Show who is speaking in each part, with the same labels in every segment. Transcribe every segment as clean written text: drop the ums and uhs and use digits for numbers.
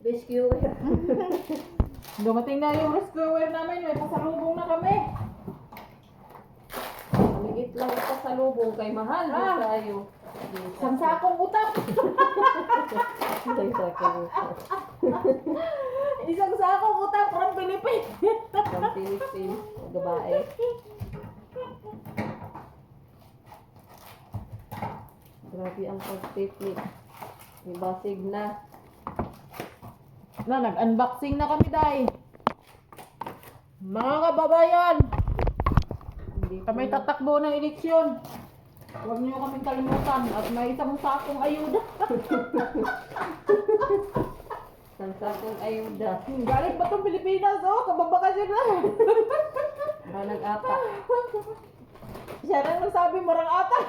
Speaker 1: Rescuer.
Speaker 2: Dumating na yung rescuer namin, may pasalubong na kami.
Speaker 1: Maliit lang ito sa lubong kay mahal din tayo.
Speaker 2: Isang sakong utap.
Speaker 1: Isang sakong utap.
Speaker 2: Isang sakong utap from Philippines.
Speaker 1: From Philippines. Babae. Grabe ang pag-picnic. May basig na.
Speaker 2: Na, nag-unboxing na kami, Day. Mga kababayan,
Speaker 1: Hindi ko
Speaker 2: kami tatakbo ng eleksyon. Huwag niyo kaming kalimutan at may isang sakong ayuda.
Speaker 1: Isang sakong ayuda.
Speaker 2: Galing ba itong Pilipinas, oh? Kababakasyon na.
Speaker 1: Marang ata.
Speaker 2: Siya lang nagsabi, marang ata.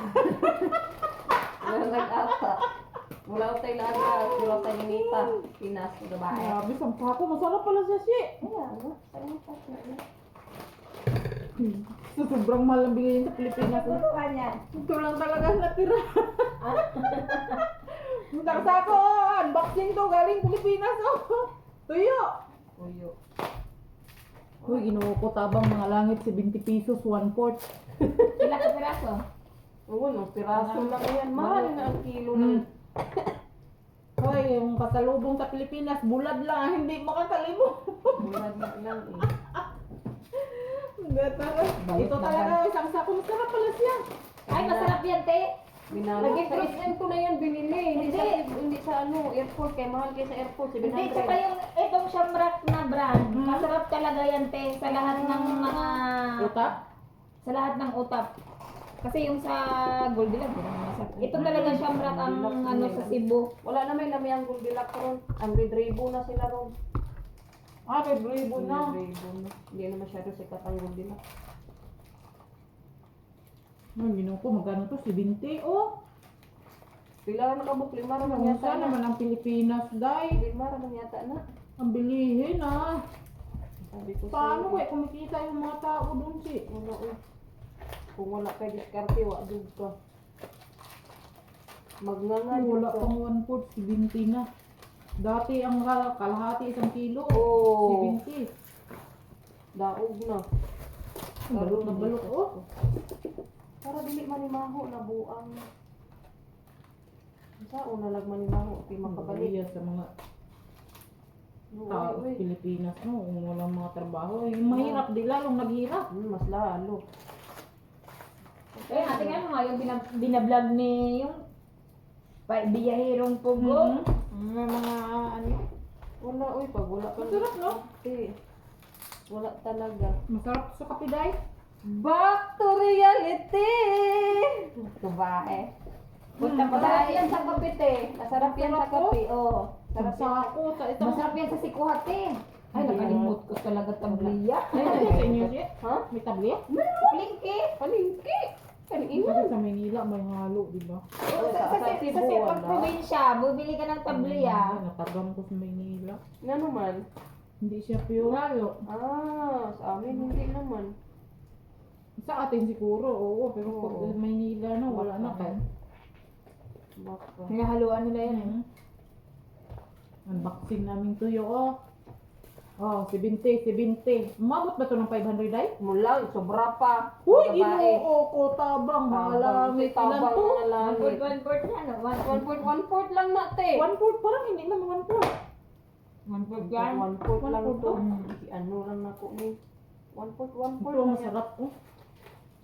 Speaker 1: Marang ata. Mula tayo lang na. Mula tayo Ninita. Pinas. Babae.
Speaker 2: Grabe, isang sako. Masarap pala siya, si.
Speaker 1: Ayan. Saan yung sakong?
Speaker 2: So, sobrang mahal ang bilihin sa Pilipinas.
Speaker 1: Ano yan?
Speaker 2: Ito lang talaga natira. Isang sako, oh. Unboxing to. Galing Pilipinas, oh. Tuyo.
Speaker 1: Uyo.
Speaker 2: Uy, ginuho ko tabang mga langit, 70 pesos, 1/4.
Speaker 1: Ilang ka piraso? Oo, no, piraso lang yan. Mahal na ang kilo ng...
Speaker 2: Hoy, yung kasalubong sa Pilipinas, bulad lang, hindi makakalimo.
Speaker 1: Bulad na lang eh.
Speaker 2: Ito talaga, isang sako, masarap pala siya.
Speaker 3: Ay, masarap yan, te.
Speaker 1: Naging present ko na yan binili. Hindi sa ano, airport. Kaya mahal kayo sa airport.
Speaker 3: Hindi,
Speaker 1: 700.
Speaker 3: tsaka yung itong shamrock na brand, masarap talaga yan, te, sa lahat ng mga...
Speaker 2: Utap?
Speaker 3: Sa lahat ng utap. Kasi yung sa Goldilocks, hindi naman masarap. Ito talaga shamrock ang ano sa Cebu.
Speaker 1: Wala na may lami ang Goldilocks ron. Ang Red Rainbow na sila ron.
Speaker 2: Ah, may bravo na.
Speaker 1: Red Rainbow na. Hindi na masyado sikat ang Goldilocks.
Speaker 2: Ay, ginuho ko, magkano to? 70, oh.
Speaker 1: Pila na kabuk, 5 naman
Speaker 2: Ang
Speaker 1: yata
Speaker 2: sa
Speaker 1: na.
Speaker 2: naman ang Pilipinas, day.
Speaker 1: 5 naman yata na.
Speaker 2: Ang bilihin, ah.
Speaker 1: Sabi ko
Speaker 2: Paano kaya kumikita yung mga tao doon, si?
Speaker 1: Wala eh. Kung wala kay diskarte, wala ka. Magnanga
Speaker 2: Wala
Speaker 1: ka.
Speaker 2: pang 1/4, 70 na. Dati ang kalahati, 1 kilo.
Speaker 1: Oo.
Speaker 2: 70.
Speaker 1: Daog na.
Speaker 2: Ang balot na balot, oh.
Speaker 1: Para dili manimaho na buang. Sa una lag manimaho kay makabalik.
Speaker 2: Makabalik sa mga
Speaker 1: Uy,
Speaker 2: tao
Speaker 1: uy.
Speaker 2: sa Pilipinas, no? Kung walang mga trabaho. Yung mahirap, di lalong naghirap.
Speaker 1: Mas lalo.
Speaker 3: Eh, ating ano nga, yung binablog ni yung biyahirong pugo.
Speaker 2: Mga ano.
Speaker 1: Wala uy, pag wala pa.
Speaker 2: Masarap, no?
Speaker 1: Eh, wala talaga.
Speaker 2: Masarap sa kapiday.
Speaker 1: Back to reality! Babae. Punta pa
Speaker 3: Masarap
Speaker 1: yan sa kape, te. Masarap yan sa kape, oo.
Speaker 2: Sarap
Speaker 1: Sarap yan.
Speaker 2: ako sa itong...
Speaker 3: Masarap yan sa sikuhate. Ay, nakalimut ko talaga tabliya.
Speaker 2: Ay, sa inyo siya?
Speaker 1: Ha?
Speaker 2: May tablet?
Speaker 3: Plingki.
Speaker 1: Palingki. Kanina.
Speaker 2: Kasi sa Manila may halo, di ba?
Speaker 3: Sa
Speaker 1: Cebu,
Speaker 3: pag
Speaker 1: wala.
Speaker 3: probinsya, bumili ka ng tabliya.
Speaker 2: Natagam ko sa Manila.
Speaker 1: Nga naman.
Speaker 2: Hindi siya pure halo.
Speaker 1: Ah, sa amin hindi naman.
Speaker 2: Sa atin siguro, oo. Pero
Speaker 1: Oo.
Speaker 2: pag sa Manila na, wala na kayo.
Speaker 1: Baka.
Speaker 3: Hinahaluan nila yan eh.
Speaker 2: Unboxing namin tuyo, oh. Oh, 70. Umabot ba ito ng 500 ay?
Speaker 1: Mula, sobra pa.
Speaker 2: Uy,
Speaker 1: Babae.
Speaker 2: ginuo ko tabang. Malamit. Ilan
Speaker 1: Tabang
Speaker 2: to?
Speaker 1: na lang.
Speaker 3: 1/4 na, no?
Speaker 1: 1/4 lang na, te.
Speaker 2: 1/4 parang hindi naman 1/4.
Speaker 3: 1/4 yan.
Speaker 1: 1/4 lang
Speaker 2: 1/4
Speaker 1: to.
Speaker 2: to.
Speaker 1: Ano lang ako ni. 1/4
Speaker 2: Ito,
Speaker 1: lang yan.
Speaker 2: masarap, oh.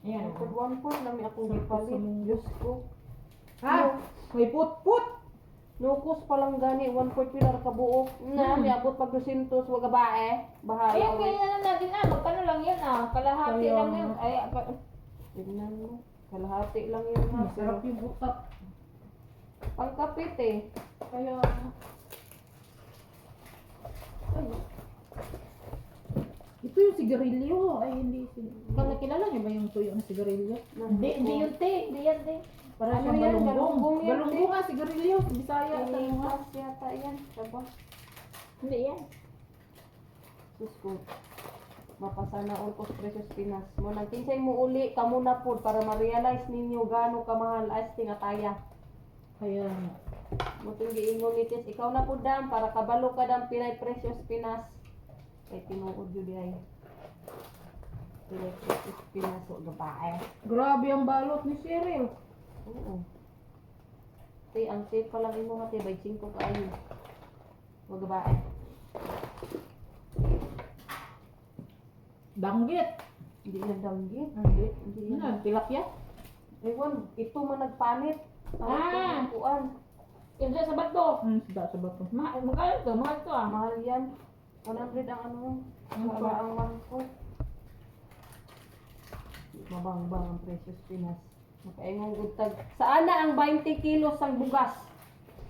Speaker 3: Ayan.
Speaker 1: 1/4 lang akong
Speaker 2: Sarap
Speaker 1: gipalit.
Speaker 2: sa munggo.
Speaker 1: Diyos ko.
Speaker 2: Ha? May put-put.
Speaker 1: Lukos pa lang gani, 1/4 pilar ka buok. Na, niabot pag 200, wag bae. Bahala.
Speaker 3: Ayun, kaya na natin magkano lang yan kalahati
Speaker 2: Kaya
Speaker 3: lang
Speaker 2: nga.
Speaker 3: yun. Ay,
Speaker 1: Tignan mo. Kalahati lang yun ha.
Speaker 2: Masarap yung butak.
Speaker 1: Pangkapit eh.
Speaker 2: Kaya, ay. Ito yung sigarilyo. Ay, hindi. Kilala niyo ba yung tuyo na sigarilyo?
Speaker 3: hindi yun, te. Hindi yan, te.
Speaker 2: Para
Speaker 1: Ano
Speaker 2: siyang
Speaker 1: yan?
Speaker 2: galunggong.
Speaker 1: Galunggong yan,
Speaker 2: Galunggong nga, sigarilyo. Bisaya. Tanungan.
Speaker 1: Ilipas yata yan. Diba?
Speaker 3: Hindi yan.
Speaker 1: Sus ko. Mapasana all ko precious Pinas. Mo nagtinsay mo uli kamo na po para ma-realize ninyo gaano kamahal as tingataya.
Speaker 2: Kaya,
Speaker 1: Mutong giingon ni Tis, ikaw na po dam, para kabalo ka dam, Pinay Precious Pinas. Kay tinuod yun di ay. Pinay Precious Pinas, o gabae.
Speaker 2: Grabe ang balot ni Cheryl.
Speaker 1: Oo. Tay, ang safe pa lang imo nga, tay, by 5 kayo. O gabae.
Speaker 2: Danggit.
Speaker 1: Hindi na danggit.
Speaker 2: Hindi.
Speaker 1: Hindi
Speaker 2: Ano,
Speaker 1: na.
Speaker 2: tilapia?
Speaker 1: Ewan, ito man nagpanit.
Speaker 3: Ah!
Speaker 1: Kuan.
Speaker 3: Yung dyan sa bato.
Speaker 2: Sa bato.
Speaker 3: Magkano to? Mahal to ah.
Speaker 1: Mahal yan. 100 ang ano.
Speaker 2: Ang
Speaker 1: Para ang mangko. Mabang-bang ang Precious Pinas. Makaingong gutag. Saan na ang 20 kilos ang bugas?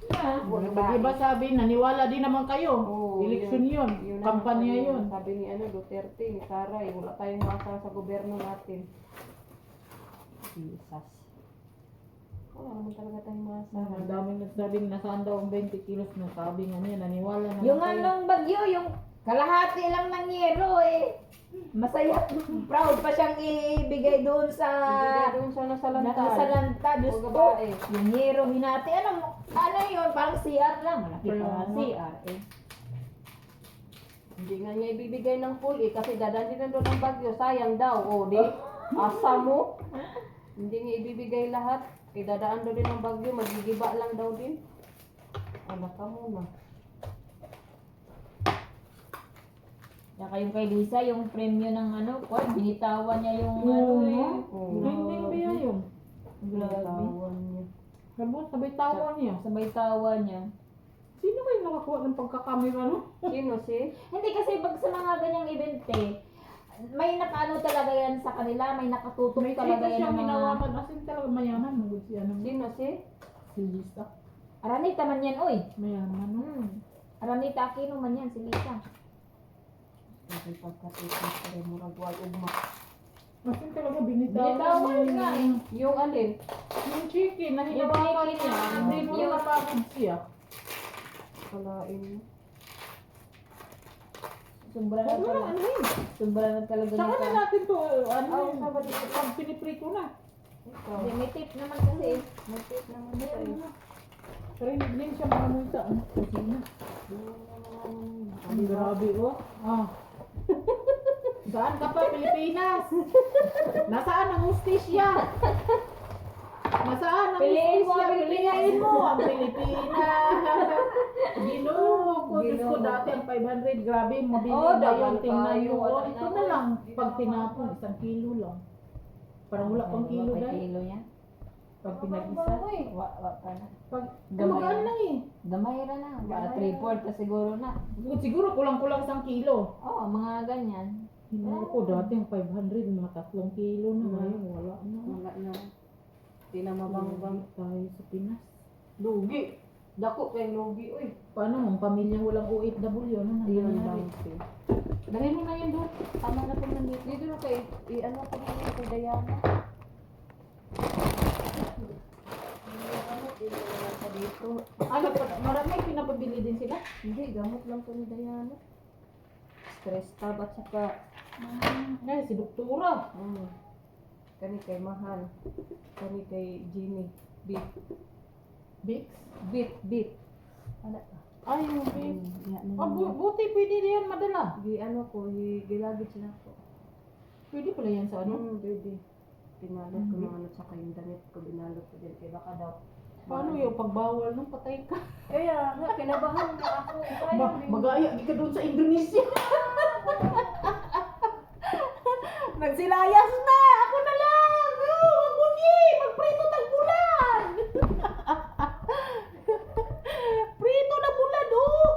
Speaker 3: Yeah.
Speaker 2: Diba sabi, naniwala din naman kayo.
Speaker 1: Oo,
Speaker 2: Eleksyon yun.
Speaker 1: ang
Speaker 2: Kampanya
Speaker 1: sabi-
Speaker 2: yun.
Speaker 1: Sabi ni Duterte, ni Saray, wala tayong masa sa gobyerno natin. Jesus. Wala naman talaga tayong masa.
Speaker 2: Ang daming nagsabing nasaan daw ang 20 kilos na sabi nga niya, naniwala naman
Speaker 3: Yung
Speaker 2: kayo.
Speaker 3: anong bagyo, yung kalahati lang ng yero eh. Masaya, proud pa siyang ibigay doon sa
Speaker 1: Hindi doon siya nasa lantal.
Speaker 3: nasa lanta, Diyos
Speaker 1: O
Speaker 3: ko.
Speaker 1: babae.
Speaker 3: Yung yero hinati, ano yun, parang CR lang. Malaki pa nga CR eh.
Speaker 1: Hindi nga niya ibibigay ng full eh, kasi dadalhin na doon ang bagyo, sayang daw. O di, asa mo? Hindi niya ibibigay lahat. Kaya dadaan daw din ang bagyo, magigiba lang daw din. Anak ka muna.
Speaker 3: Saka yung kay Lisa, yung premyo ng ano, binitawan niya yung
Speaker 2: Oo,
Speaker 3: ano eh.
Speaker 2: no?
Speaker 1: Oo.
Speaker 2: Hindi ba yan yun?
Speaker 3: Grabe.
Speaker 1: Tawan niya.
Speaker 2: Sabot, sabay tawa niya.
Speaker 3: Sabay tawa niya.
Speaker 2: Sino kayo nakakuha ng pagkakamera, no?
Speaker 1: Sino si?
Speaker 3: Hindi kasi pag sa mga ganyang event eh, may nakaano talaga yan sa kanila, may nakatutok
Speaker 2: May
Speaker 3: talaga
Speaker 2: sino
Speaker 3: yan
Speaker 2: siyang
Speaker 3: ng mga...
Speaker 2: hinawakan. Asin talaga mayaman. Magod siya naman.
Speaker 1: Sino si?
Speaker 2: Si Lisa.
Speaker 3: Aranita man yan, oy.
Speaker 2: Mayaman, no?
Speaker 3: Aranita Aquino man yan, si Lisa.
Speaker 1: Kasi pagkatitis ko rin murag wag ugma.
Speaker 2: Asin talaga binitawan
Speaker 3: Binitawan
Speaker 2: niya
Speaker 3: nga
Speaker 2: yung,
Speaker 1: Yung alin?
Speaker 2: yung chicken na hinawakan
Speaker 3: chicken
Speaker 2: niya.
Speaker 3: na-
Speaker 2: Hindi mo
Speaker 3: yung-
Speaker 2: napagod siya.
Speaker 1: Kalain mo.
Speaker 3: Sobra na
Speaker 2: Huwag mo lang,
Speaker 3: talaga.
Speaker 2: ano yun?
Speaker 3: Sobra na talaga
Speaker 2: Saka na
Speaker 3: nito.
Speaker 2: natin to, ano
Speaker 1: Oh,
Speaker 2: yun?
Speaker 1: sabad ito.
Speaker 2: Pag piniprito na.
Speaker 1: Ikaw.
Speaker 3: Hindi, may tip naman kasi eh.
Speaker 1: Magtip naman siya eh.
Speaker 2: Pero hindi din siya makamoy sa ano, kusina. Ang grabe, oh. Ah. Saan ka pa, Pilipinas? Nasaan ang hustisya? Nasaan ang
Speaker 3: Piliin mo
Speaker 2: hustisya?
Speaker 3: ang Pilipinas.
Speaker 2: Piliin mo ang Pilipinas. Ginoo ko, Diyos ko, dati ang 500, grabe, mabili
Speaker 1: Oh,
Speaker 2: na
Speaker 1: dapat
Speaker 2: yun. Tingnan
Speaker 1: tayo,
Speaker 2: nyo,
Speaker 1: wala
Speaker 2: oh, ito
Speaker 1: na.
Speaker 2: na lang. Pag tinapon, 1 kilo lang. Parang wala pang kilo,
Speaker 3: May
Speaker 2: dahil.
Speaker 3: kilo niya.
Speaker 2: Pag pinag-isa.
Speaker 3: Wa pa na.
Speaker 2: Pag,
Speaker 3: Gamay
Speaker 2: magaan
Speaker 3: na.
Speaker 2: lang eh.
Speaker 3: Gamay ra na. Ba, 3/4 na siguro na.
Speaker 2: Siguro kulang-kulang 1 kilo.
Speaker 3: Oo, mga ganyan.
Speaker 2: Hindi ko dati ang 500, mga 3 kilo na ngayon, wala na.
Speaker 1: Wala na. Hindi na mabangbang.
Speaker 2: Tayo sa Pinas.
Speaker 1: Lugi. Dako kay lugi, uy.
Speaker 2: Paano ang pamilyang walang OFW, ano na
Speaker 1: Yun
Speaker 2: nangyari?
Speaker 1: lang.
Speaker 2: Dahil mo na yun doon.
Speaker 1: Tama na po nandito. Dito na kay, ano ko na kay Diana. Ano, dito na lang sa dito.
Speaker 2: Ano pa, marami pinapabili din sila.
Speaker 1: Hindi, gamot lang po ni Diana. Stress tab at saka,
Speaker 2: Ay, si Doktora.
Speaker 1: kani kay Mahal. Kani kay Jimmy. Beat.
Speaker 2: Bix.
Speaker 1: Beat. Ano?
Speaker 2: Ay, yung Bix.
Speaker 1: Yan
Speaker 2: Ah, buti pwede din yan madala.
Speaker 1: Gi ano ko, gilagid na ko.
Speaker 2: Pwede pala yan sa ano?
Speaker 1: Baby. Pinalot ko mga ano, tsaka yung damit ko, binalot ko din. Kaya baka daw.
Speaker 2: Paano yung pagbawal nung patay ka?
Speaker 1: Kaya nga, kinabahan na ako. Kaya,
Speaker 2: Magaya, di ka doon sa Indonesia. Nagsilayas na! Ako na lang! Oh, wag mo ni! Magprito ng bulan! Prito na bulan, oh!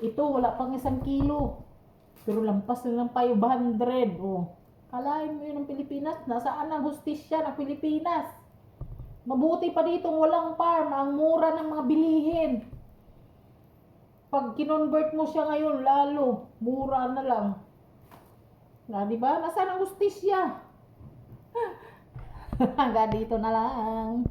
Speaker 2: Ito, wala pang 1 kilo. Pero lampas na ng 500, oh. Kalahin mo yun ng Pilipinas. Nasaan ang hustisya ng Pilipinas? Mabuti pa dito walang farm. Ang mura ng mga bilihin. Pag kinonvert mo siya ngayon, lalo, mura na lang. Na, di ba? Nasaan ang hustisya? Hanggang dito na lang.